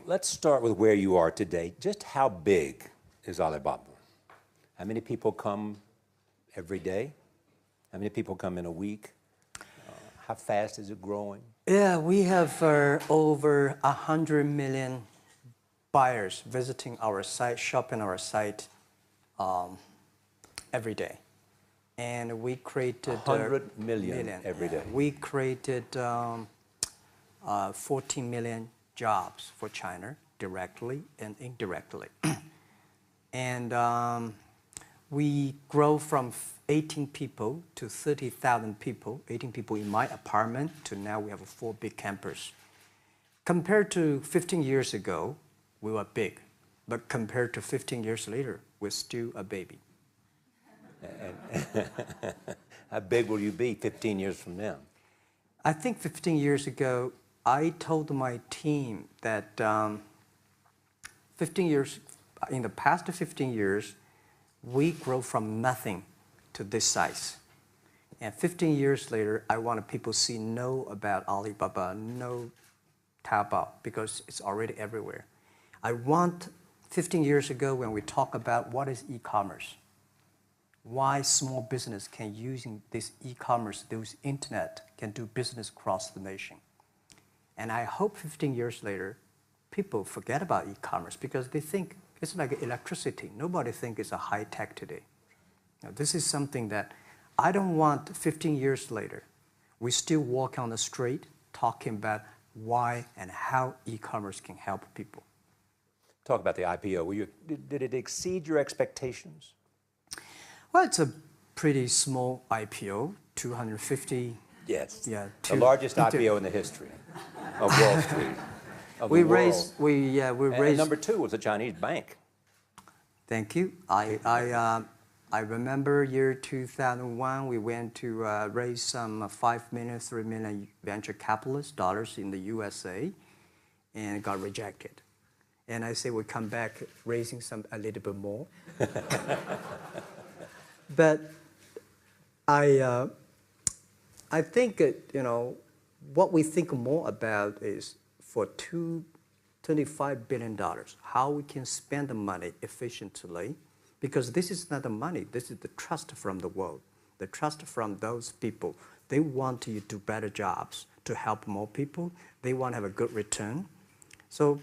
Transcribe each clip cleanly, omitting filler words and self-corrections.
let's start with where you are today. Just how big is Alibaba? How many people come every day? How many people come in a week? How fast is it growing? Yeah, we have over 100 million buyers visiting our site, shopping our site every day. And we created 100 million every day. We created 14 million jobs for China, directly and indirectly. And we grow from 18 people to 30,000 people, 18 people in my apartment, to now we have 4 big campus. Compared to 15 years ago, we were big. But compared to 15 years later, we're still a baby. And how big will you be 15 years from now? I think 15 years ago, I told my team that in the past 15 years, we grow from nothing to this size. And 15 years later, I want people to know about Alibaba, know Taobao, because it's already everywhere. I want 15 years ago when we talk about what is e-commerce, why small business can using this e-commerce, this internet, can do business across the nation. And I hope 15 years later, people forget about e-commerce because they think it's like electricity. Nobody thinks it's a high tech today. Now, this is something that I don't want 15 years later. We still walk on the street talking about why and how e-commerce can help people. Talk about the IPO. Did it exceed your expectations? Well, it's a pretty small IPO, 250. Yes. Yeah. The largest IPO in the history of Wall Street. We raised. And number 2 was a Chinese bank. Thank you. I remember year 2001. We went to raise some 5 million, 3 million venture capitalist dollars in the USA, and got rejected. And I say we come back raising a little bit more. But I think what we think more about is for $25 billion, how we can spend the money efficiently, because this is not the money, this is the trust from the world, the trust from those people. They want to do better jobs to help more people. They want to have a good return. So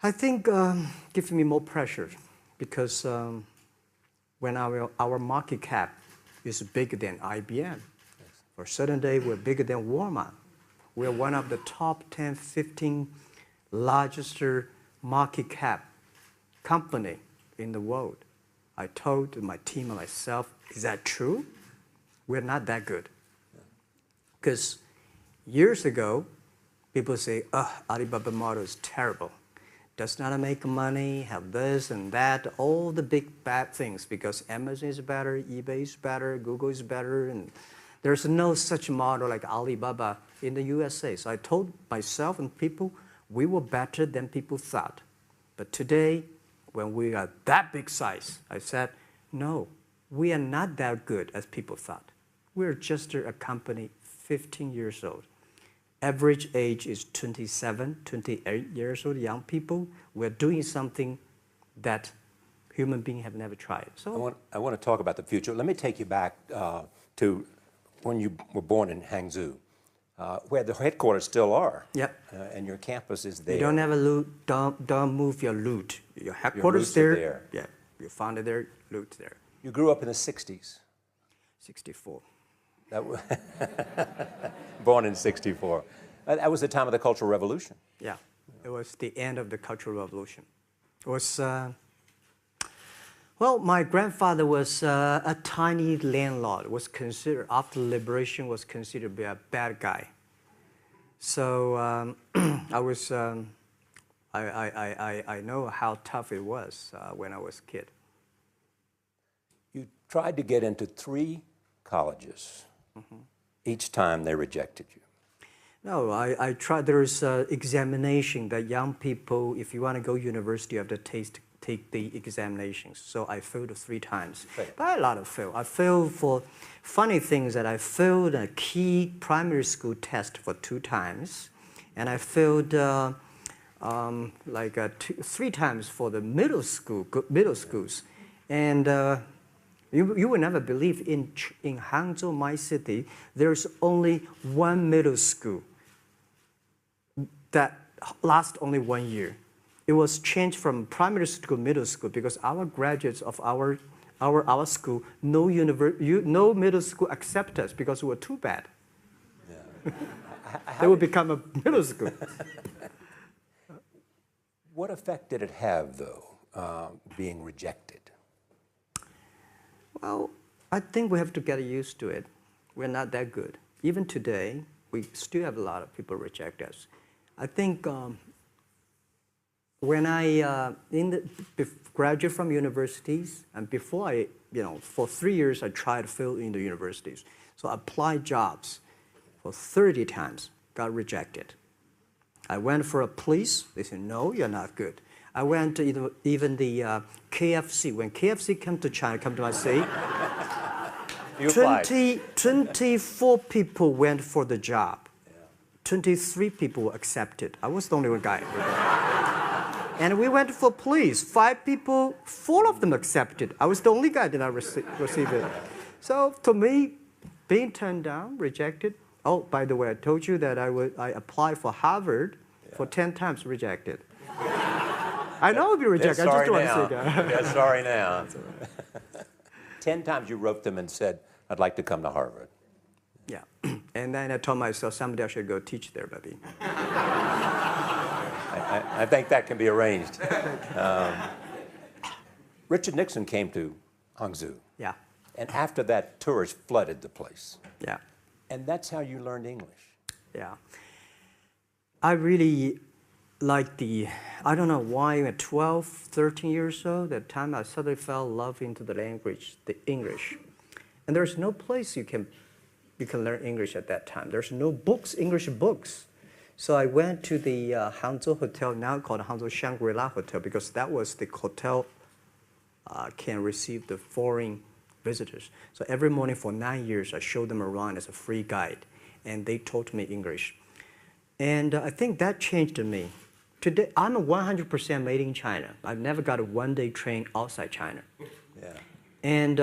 I think gives me more pressure because when our market cap is bigger than IBM, for a certain day we're bigger than Walmart. We're one of the top 10, 15 largest market cap company in the world. I told my team and myself, is that true? We're not that good. Because years ago, people say, Alibaba model is terrible. Does not make money, have this and that, all the big bad things, because Amazon is better, eBay is better, Google is better, and there's no such model like Alibaba in the USA. So I told myself and people, we were better than people thought. But today, when we are that big size, I said, no, we are not that good as people thought. We're just a company 15 years old. Average age is 27, 28 years old, young people. We're doing something that human beings have never tried. So I want to talk about the future. Let me take you back to when you were born in Hangzhou, where the headquarters still are. Yep. And your campus is there. You don't have a loot, don't move your loot. Your headquarters there. Yeah, you found it there, loot there. You grew up in the 60s. 64. Born in 64. That was the time of the Cultural Revolution. Yeah, it was the end of the Cultural Revolution. It was, well, my grandfather was a tiny landlord, was considered, after liberation, was considered to be a bad guy. So I know how tough it was when I was a kid. You tried to get into 3 colleges. Mm-hmm. Each time they rejected you. No, I tried. There is an examination that young people, if you want to go to university, you have to take the examinations. So I failed 3 times. Right. But a lot of fail. I failed for funny things that I failed a key primary school test for 2 times. And I failed like 3 times for the middle schools. And you will never believe in Hangzhou, my city, there's only one middle school that lasts only 1 year. It was changed from primary school to middle school because our graduates of our school, no middle school accept us because we were too bad. Yeah. They would become a middle school. What effect did it have, though, being rejected? Well, I think we have to get used to it. We're not that good. Even today, we still have a lot of people reject us. I think when I graduated from universities, and before for 3 years, I tried to fill in the universities. So I applied jobs for 30 times, got rejected. I went for a police, they said, no, you're not good. I went to even the KFC. When KFC came to China, come to my city, 24 people went for the job. 23 people were accepted. I was the only one guy. And we went for police. 5 people, 4 of them accepted. I was the only guy that did not receive it. So to me, being turned down, rejected. Oh, by the way, I told you that I applied for Harvard for 10 times, rejected. I know I'll be rejected. I just don't want to say that. Yeah, sorry now. 10 times you wrote them and said, I'd like to come to Harvard. Yeah. And then I told myself, someday I should go teach there, baby. I think that can be arranged. Richard Nixon came to Hangzhou. Yeah. And after that, tourists flooded the place. Yeah. And that's how you learned English. Yeah. I really like I don't know why at 12, 13 years old, that time I suddenly fell in love into the language, the English. And there's no place you can learn English at that time. There's no books, English books. So I went to the Hangzhou Hotel, now called Hangzhou Shangri-La Hotel, because that was the hotel can receive the foreign visitors. So every morning for 9 years, I showed them around as a free guide, and they taught me English. And I think that changed me. Today, I'm 100% made in China. I've never got a one-day train outside China. Yeah. And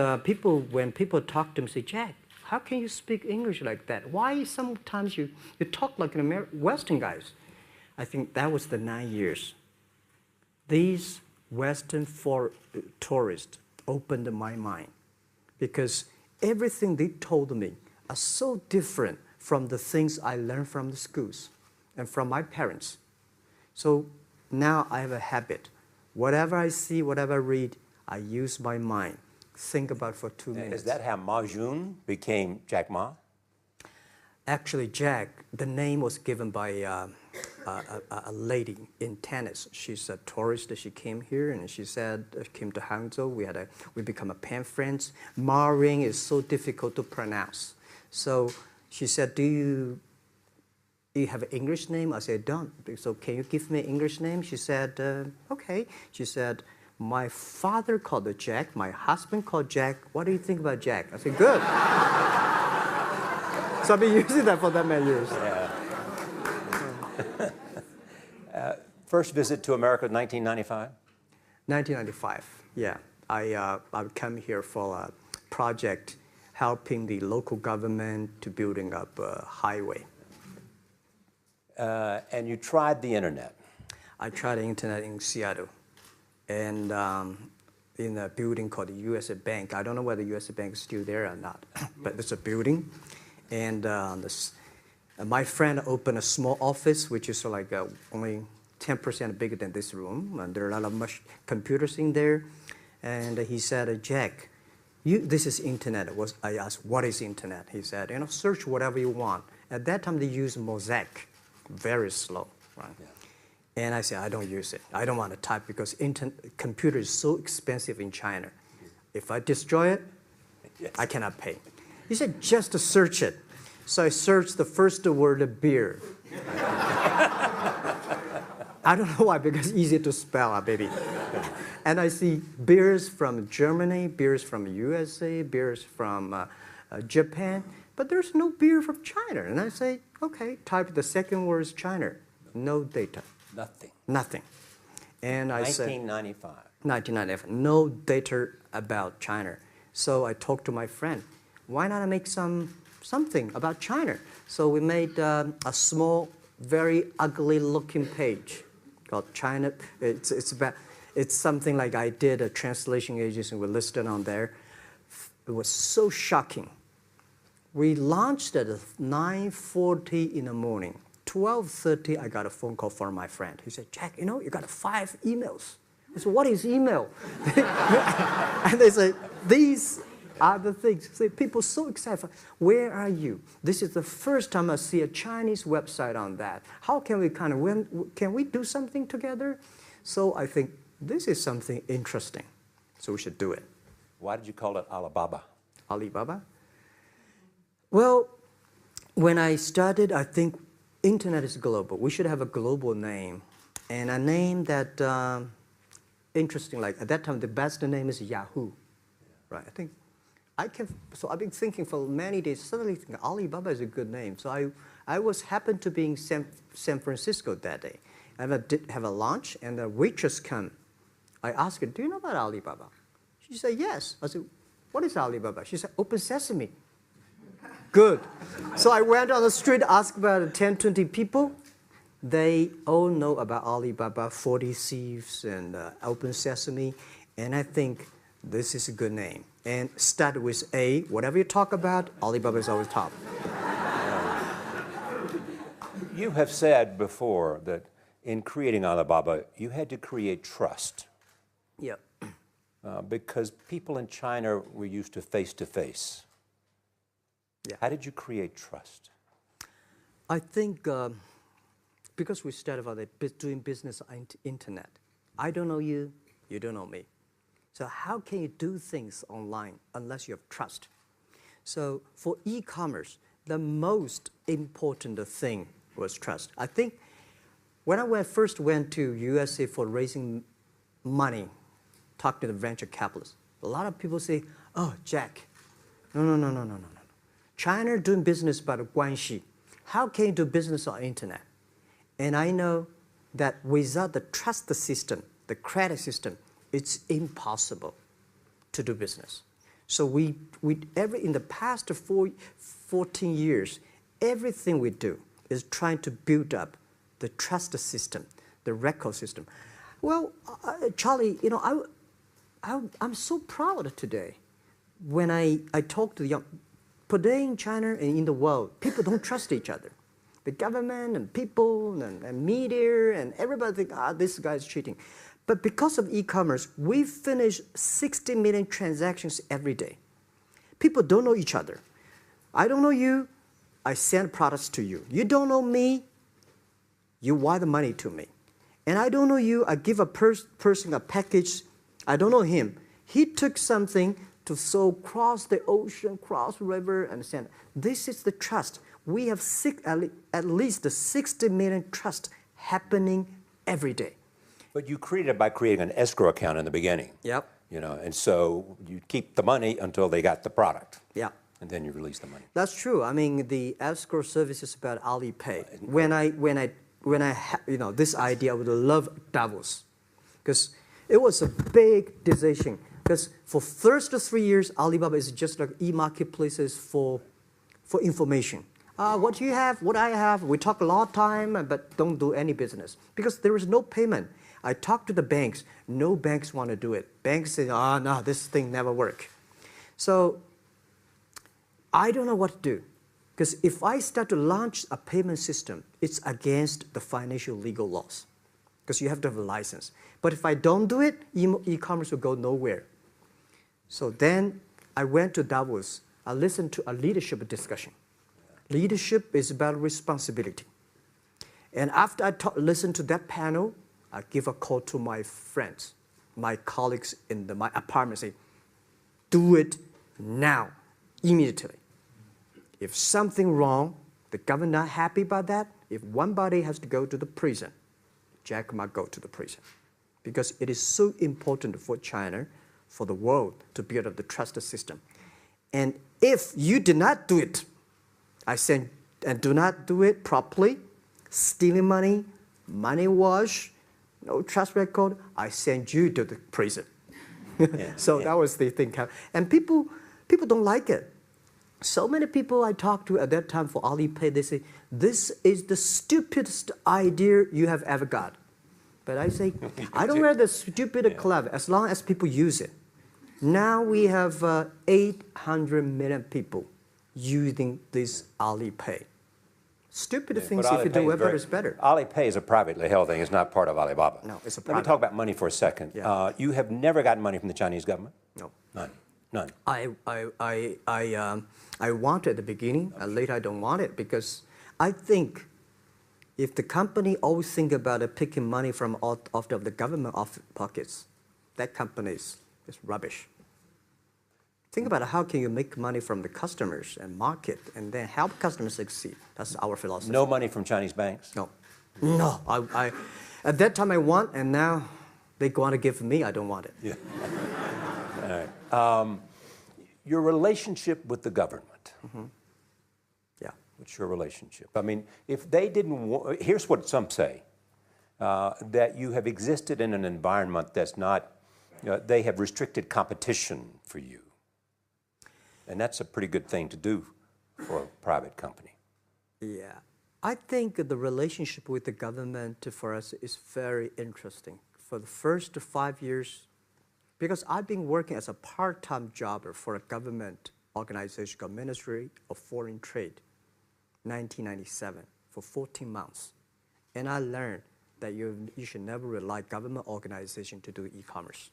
when people talk to me, say, Jack, how can you speak English like that? Why sometimes you talk like an Western guys? I think that was the 9 years. These Western tourists opened my mind because everything they told me are so different from the things I learned from the schools and from my parents. So now I have a habit. Whatever I see, whatever I read, I use my mind. Think about for 2 minutes. Is that how Ma Jun became Jack Ma? Actually, Jack, the name was given by a lady in tennis. She's a tourist. She came here and she said, came to Hangzhou. We become a pen friends. Ma Ring is so difficult to pronounce. So she said, do you have an English name? I said, don't. So can you give me an English name? She said, okay. She said, my father called it Jack. My husband called Jack. What do you think about Jack? I said, good. So I've been using that for that many years. Yeah. First visit to America, 1995? 1995, yeah. I came here for a project helping the local government to building up a highway. And you tried the internet? I tried the internet in Seattle. And in a building called the U.S. Bank. I don't know whether the U.S. Bank is still there or not, but it's a building. And my friend opened a small office, which is like only 10% bigger than this room. And there are a lot of computers in there. And he said, Jack, this is internet. I asked, what is internet? He said, search whatever you want. At that time, they used Mosaic, very slow, right? Yeah. And I said, I don't use it. I don't want to type because computer is so expensive in China. If I destroy it, yes, I cannot pay. He said, just to search it. So I searched the first word, beer. I don't know why, because it's easy to spell, baby. And I see beers from Germany, beers from USA, beers from Japan, but there's no beer from China. And I say, okay, type the second word is China. No data. Nothing. Nothing. And I said, 1995. 1995, no data about China. So I talked to my friend, why not make something about China? So we made a small, very ugly looking page called China. It's something like I did a translation agency, we listed on there. It was so shocking. We launched at 9:40 in the morning. 12:30, I got a phone call from my friend. He said, Jack, you know, you got 5 emails. I said, what is email? And they said, these are the things. So people so excited. Where are you? This is the first time I see a Chinese website on that. How can we can we do something together? So I think this is something interesting. So we should do it. Why did you call it Alibaba? Alibaba? Well, when I started, I think internet is global. We should have a global name. And a name that, interesting, like at that time, the best name is Yahoo. Right, so I've been thinking for many days, suddenly thinking Alibaba is a good name. So I happened to be in San Francisco that day. I did have a lunch, and the waitress came. I asked her, do you know about Alibaba? She said, yes. I said, what is Alibaba? She said, Open Sesame. Good. So I went on the street, asked about 10, 20 people. They all know about Alibaba, 40 Thieves, and Open Sesame. And I think this is a good name. And start with A. Whatever you talk about, Alibaba is always top. You have said before that in creating Alibaba, you had to create trust. Yep. Because people in China were used to face-to-face. Yeah. How did you create trust? I think because we started out doing business on internet. I don't know you, you don't know me. So how can you do things online unless you have trust? So for e-commerce, the most important thing was trust. I think when I first went to USA for raising money, talk to the venture capitalists, a lot of people say, oh, Jack, no. China doing business by the guanxi. How can you do business on internet? And I know that without the trust system, the credit system, it's impossible to do business. So in the past 14 years, everything we do is trying to build up the trust system, the record system. Well, Charlie, you know, I'm so proud today when I talk to the young. Today in China and in the world, people don't trust each other. The government and people and media and everybody think, this guy's cheating. But because of e-commerce, we finish 60 million transactions every day. People don't know each other. I don't know you, I send products to you. You don't know me, you wire the money to me. And I don't know you, I give a person a package, I don't know him. He took something to cross the ocean, cross the river, and send. This is the trust. We have at least 60 million trust happening every day. But you created it by creating an escrow account in the beginning. Yep. You know, and so you keep the money until they got the product. Yeah. And then you release the money. That's true. I mean, the escrow service is about Alipay. When this idea, I would love Davos, because it was a big decision. Because for first 3 years, Alibaba is just like e-marketplaces for information. What you have, what I have, we talk a lot of time, but don't do any business. Because there is no payment. I talked to the banks. No banks want to do it. Banks say, no, this thing never work. So I don't know what to do. Because if I start to launch a payment system, it's against the financial legal laws. Because you have to have a license. But if I don't do it, e-commerce will go nowhere. So then I went to Davos. I listened to a leadership discussion. Leadership is about responsibility. And after I listened to that panel, I give a call to my friends, my colleagues in my apartment, say, do it now, immediately. If something wrong, the government not happy about that, if one body has to go to the prison, Jack might go to the prison. Because it is so important for China, for the world, to build up the trust system. And if you do not do it, I said, and do not do it properly, stealing money, money wash, no trust record, I send you to the prison. So that was the thing. And people don't like it. So many people I talked to at that time for Alipay, they say, this is the stupidest idea you have ever got. But I say, I don't wear the stupid club as long as people use it. Now we have 800 million people using this Alipay. Stupid things, if you do it, is better. Alipay is a privately held thing. It's not part of Alibaba. No, it's a private. Let me private. talk about money for a second. Yeah. You have never gotten money from the Chinese government? No. None. None. I want it at the beginning, and later I don't want it, because I think if the company always think about picking money from out of the government pockets, that company is rubbish. Think about how can you make money from the customers and market, and then help customers succeed. That's our philosophy. No money from Chinese banks? No. No. I at that time I want, and now they want to give me, I don't want it. Yeah. All right. Your relationship with the government. Mm-hmm. Yeah. What's your relationship? I mean, if they didn't want, here's what some say, that you have existed in an environment that's not, they have restricted competition for you. And that's a pretty good thing to do for a private company. Yeah. I think the relationship with the government for us is very interesting. For the first 5 years, because I've been working as a part-time jobber for a government organization called Ministry of Foreign Trade, 1997, for 14 months. And I learned that you should never rely on government organization to do e-commerce.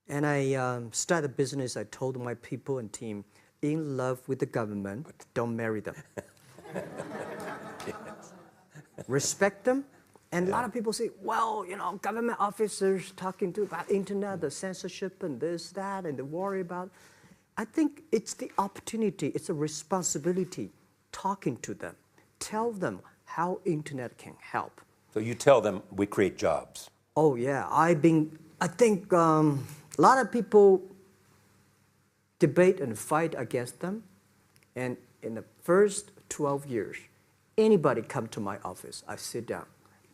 And I started a business. I told my people and team, in love with the government, don't marry them. Yes. Respect them. And a lot of people say, well, government officers talking about internet, the censorship and this, that, and they worry about. I think it's the opportunity, it's a responsibility talking to them. Tell them how internet can help. So you tell them we create jobs. Oh, yeah. I think a lot of people debate and fight against them. And in the first 12 years, anybody come to my office, I sit down,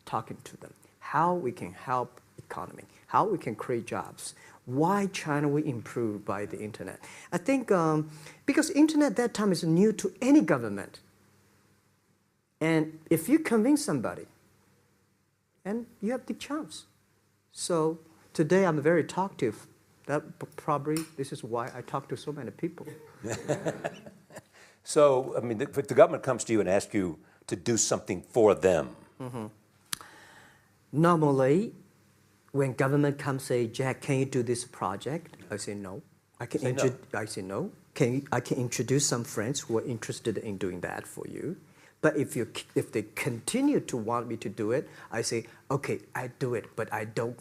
talking to them, how we can help economy, how we can create jobs, why China will improve by the internet. I think because internet at that time is new to any government. And if you convince somebody, and you have the chance. So today I'm very talkative. That probably, this is why I talk to so many people. So, I mean, if the government comes to you and asks you to do something for them, mm-hmm. Normally, when government comes say, Jack, can you do this project? I say no. I say no. I can introduce some friends who are interested in doing that for you. But if they continue to want me to do it, I say, okay, I do it, but I don't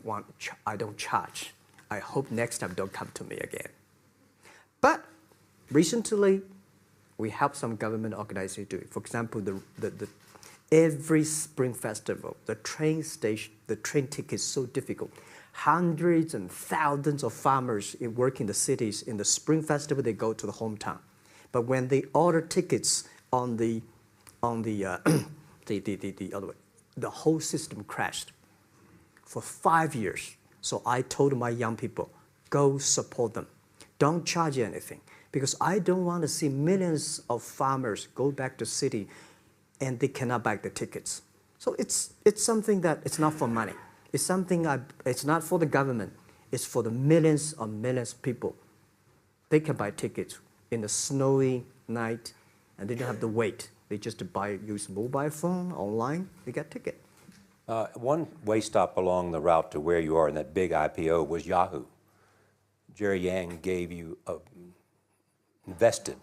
charge. I hope next time don't come to me again. But recently, we help some government organizations do it. For example, every Spring Festival, the train ticket is so difficult. Hundreds and thousands of farmers work in the cities. In the Spring Festival, they go to the hometown. But when they order tickets on the other way, the whole system crashed for 5 years. So I told my young people, go support them. Don't charge anything. Because I don't want to see millions of farmers go back to city and they cannot buy the tickets. So it's something that it's not for money. It's something it's not for the government. It's for the millions of people. They can buy tickets in a snowy night and they don't have to wait. They just use mobile phone, online, they get ticket. One way stop along the route to where you are in that big IPO was Yahoo. Jerry Yang gave you invested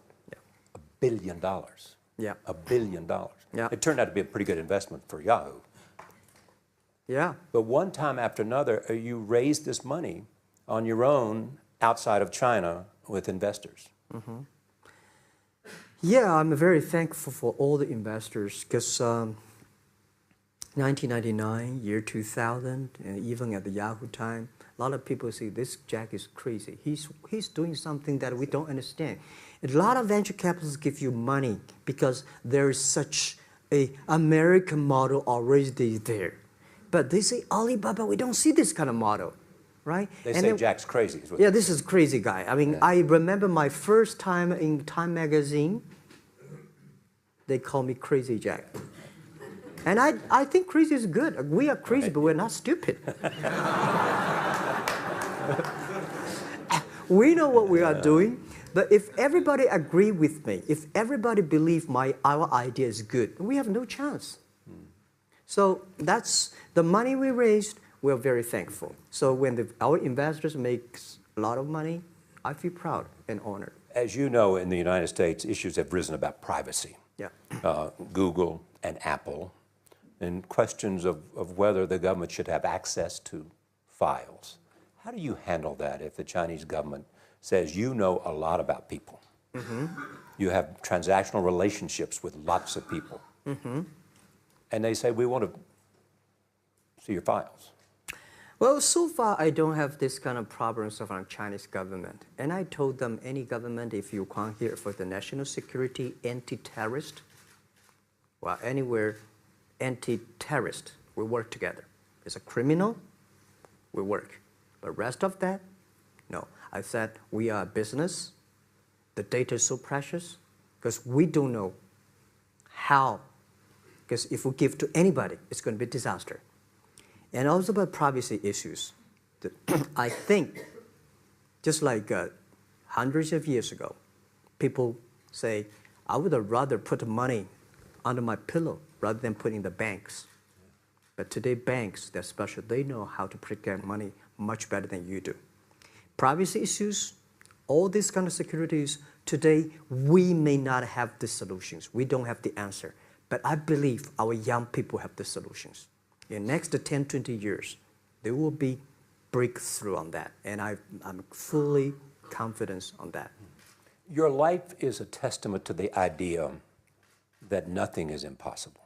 $1 billion. Yeah. $1 billion. Yeah. It turned out to be a pretty good investment for Yahoo. Yeah. But one time after another, you raised this money on your own outside of China with investors. Mm-hmm. Yeah, I'm very thankful for all the investors because 1999, year 2000, and even at the Yahoo time, a lot of people say this Jack is crazy. He's doing something that we don't understand. A lot of venture capitalists give you money because there is such a American model already there. But they say, Alibaba, we don't see this kind of model, right? They And say then, Jack's crazy. Is what yeah, they this say. is crazy guy. I mean, Yeah. I remember my first time in Time magazine, they call me Crazy Jack. And I think crazy is good. We are crazy, Right. but we're not stupid. We know what we are doing, but if everybody agree with me, if everybody believe our idea is good, we have no chance. So that's the money we raised. We're very thankful. So when our investors make a lot of money, I feel proud and honored. As you know, in the United States, issues have risen about privacy. Yeah. Google and Apple, and questions of whether the government should have access to files. How do you handle that if the Chinese government says you know a lot about people? Mm-hmm. You have transactional relationships with lots of people. Mm-hmm. And they say, we want to see your files. Well, so far I don't have this kind of problems from Chinese government. And I told them, any government, if you come here for the national security, anti-terrorist, well, anywhere, anti-terrorist, we work together. It's a criminal, we work. But rest of that, no. I said, we are a business. The data is so precious because we don't know how. Because if we give to anybody, it's going to be a disaster. And also about privacy issues. I think, just like hundreds of years ago, people say, I would rather put money under my pillow rather than put in the banks. But today, banks, they're special. They know how to protect money much better than you do. Privacy issues, all these kind of securities, today, we may not have the solutions. We don't have the answer. But I believe our young people have the solutions. In the next 10, 20 years, there will be breakthrough on that. And I'm fully confident on that. Your life is a testament to the idea that nothing is impossible.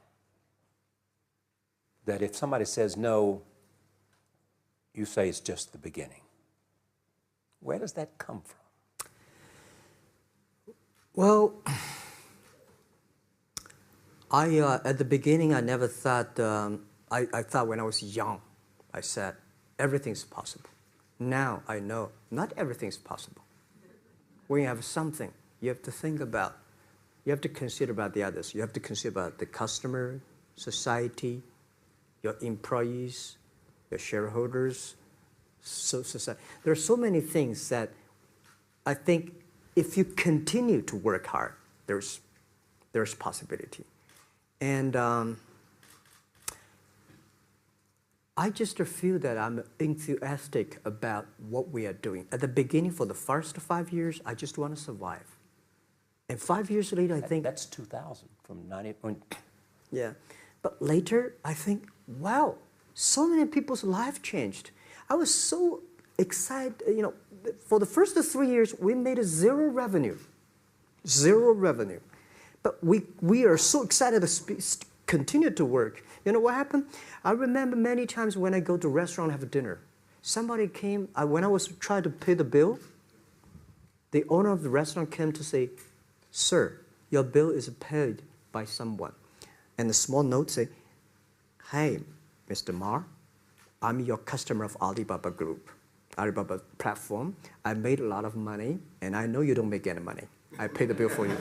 That if somebody says no, you say it's just the beginning. Where does that come from? Well, at the beginning, I never thought, I thought when I was young, I said, everything's possible. Now I know not everything's possible. When you have something, you have to think about, you have to consider about the others. You have to consider about the customer, society, your employees, your shareholders, society. There are so many things that I think if you continue to work hard, there's possibility. And I just feel that I'm enthusiastic about what we are doing. At the beginning, for the first 5 years, I just want to survive. And 5 years later, I think... That's 2000, from 90... Yeah. But later, I think, wow, so many people's life changed. I was so excited, for the first 3 years, we made zero revenue. Zero revenue. But we are so excited to continue to work. You know what happened? I remember many times when I go to a restaurant and have dinner, somebody came, when I was trying to pay the bill, the owner of the restaurant came to say, sir, your bill is paid by someone. And the small note say, hey, Mr. Ma, I'm your customer of Alibaba Group, Alibaba platform. I made a lot of money, and I know you don't make any money. I pay the bill for you.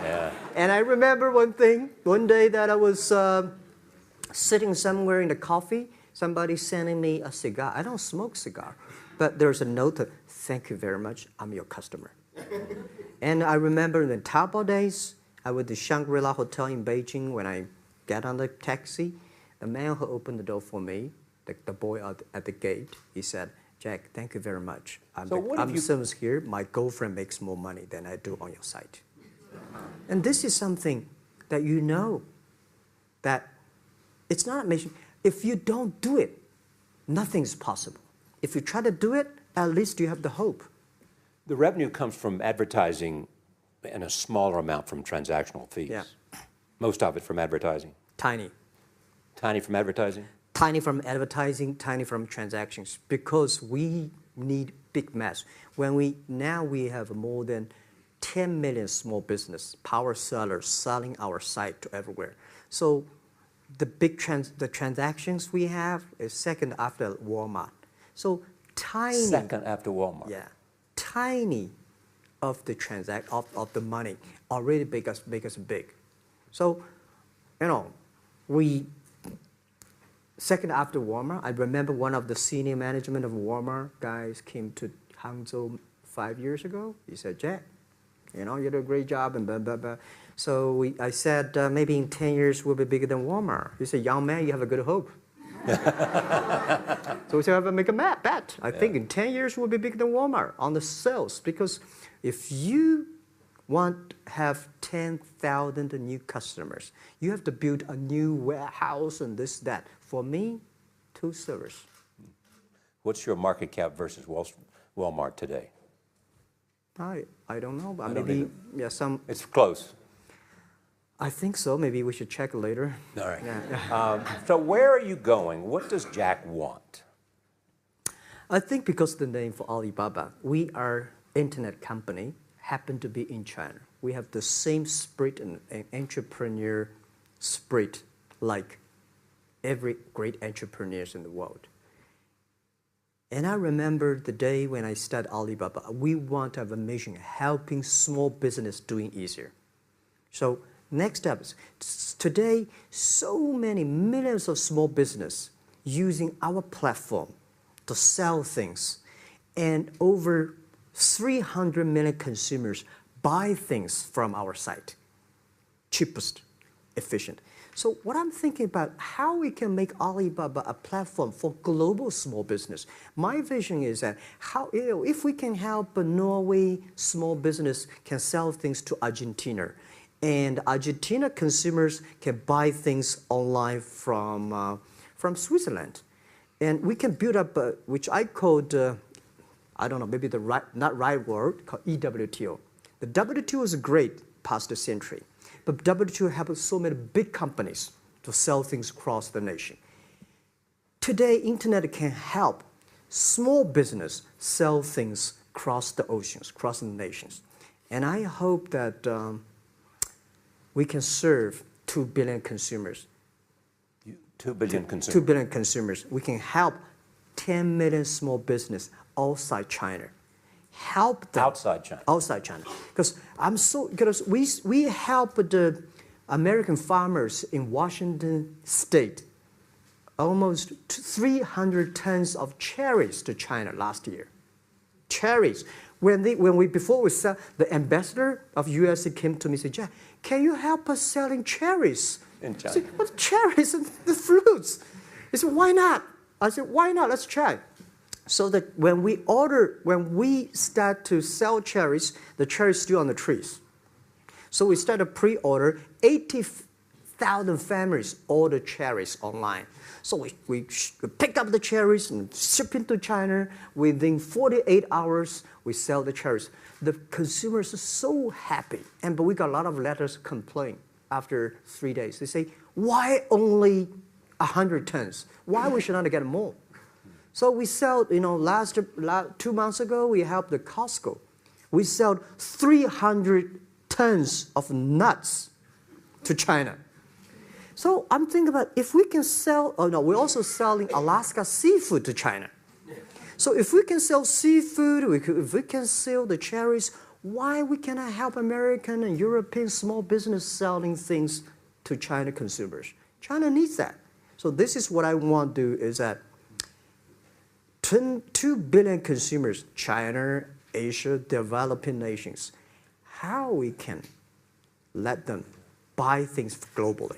Yeah. And I remember one day that I was sitting somewhere in the coffee, somebody sending me a cigar. I don't smoke cigar, but there's a note, thank you very much, I'm your customer. And I remember in the Taobao days, I was at the Shangri-La Hotel in Beijing. When I got on the taxi, the man who opened the door for me, the boy at the gate, he said, Jack, thank you very much. I'm service here. My girlfriend makes more money than I do on your site. And this is something that you know that it's not amazing. If you don't do it, nothing's possible. If you try to do it, at least you have the hope. The revenue comes from advertising and a smaller amount from transactional fees. Yeah. Most of it from advertising. Tiny. Tiny from advertising? Tiny from advertising, tiny from transactions, because we need big mass. Now we have more than 10 million small business power sellers selling our site to everywhere. So the the transactions we have is second after Walmart. So tiny. Second after Walmart. Yeah, tiny of the of the money already big as big. So, we second after Walmart. I remember one of the senior management of Walmart guys came to Hangzhou 5 years ago. He said, Jack, you did a great job and blah, blah, blah. So I said, maybe in 10 years we'll be bigger than Walmart. He said, young man, you have a good hope. So we said, make a bet. I think in 10 years we'll be bigger than Walmart on the sales. Because if you want to have 10,000 new customers, you have to build a new warehouse and this, that. For me, 2 servers. What's your market cap versus Walmart today? I don't know, but maybe some. It's close. I think so. Maybe we should check later. All right. Yeah. So where are you going? What does Jack want? I think because the name for Alibaba, we are internet company, happen to be in China. We have the same spirit and entrepreneur spirit like every great entrepreneurs in the world. And I remember the day when I started Alibaba, we want to have a mission helping small business doing easier. So next step is today, so many millions of small business using our platform to sell things, and over 300 million consumers buy things from our site. Cheapest, efficient. So what I'm thinking about, how we can make Alibaba a platform for global small business. My vision is that if we can help a Norway small business can sell things to Argentina, and Argentina consumers can buy things online from Switzerland, and we can build up which I called, I don't know, maybe not right word, called EWTO. The WTO is great past the century. But WTO has so many big companies to sell things across the nation. Today, internet can help small business sell things across the oceans, across the nations. And I hope that we can serve 2 billion consumers. 2 billion consumers. 2 billion consumers. We can help 10 million small business outside China. Help them outside China. Outside China, because we help the American farmers in Washington State almost 300 tons of cherries to China last year. Cherries. Before we sell, the ambassador of USA came to me and said, Jack, can you help us selling cherries? In China. I said, what cherries and the fruits? He said, why not? I said, why not? Let's try. So that when we start to sell cherries, the cherries still on the trees. So we start a pre-order, 80,000 families order cherries online. So we pick up the cherries and ship into China. Within 48 hours, we sell the cherries. The consumers are so happy. But we got a lot of letters complaint after 3 days. They say, why only 100 tons? Why we should not get more? So we sell, 2 months ago, we helped the Costco. We sold 300 tons of nuts to China. So I'm thinking about if we can sell, we're also selling Alaska seafood to China. So if we can sell seafood, if we can sell the cherries, why we cannot help American and European small business selling things to China consumers? China needs that. So this is what I want to do is that 2 billion consumers, China, Asia, developing nations, how we can let them buy things globally.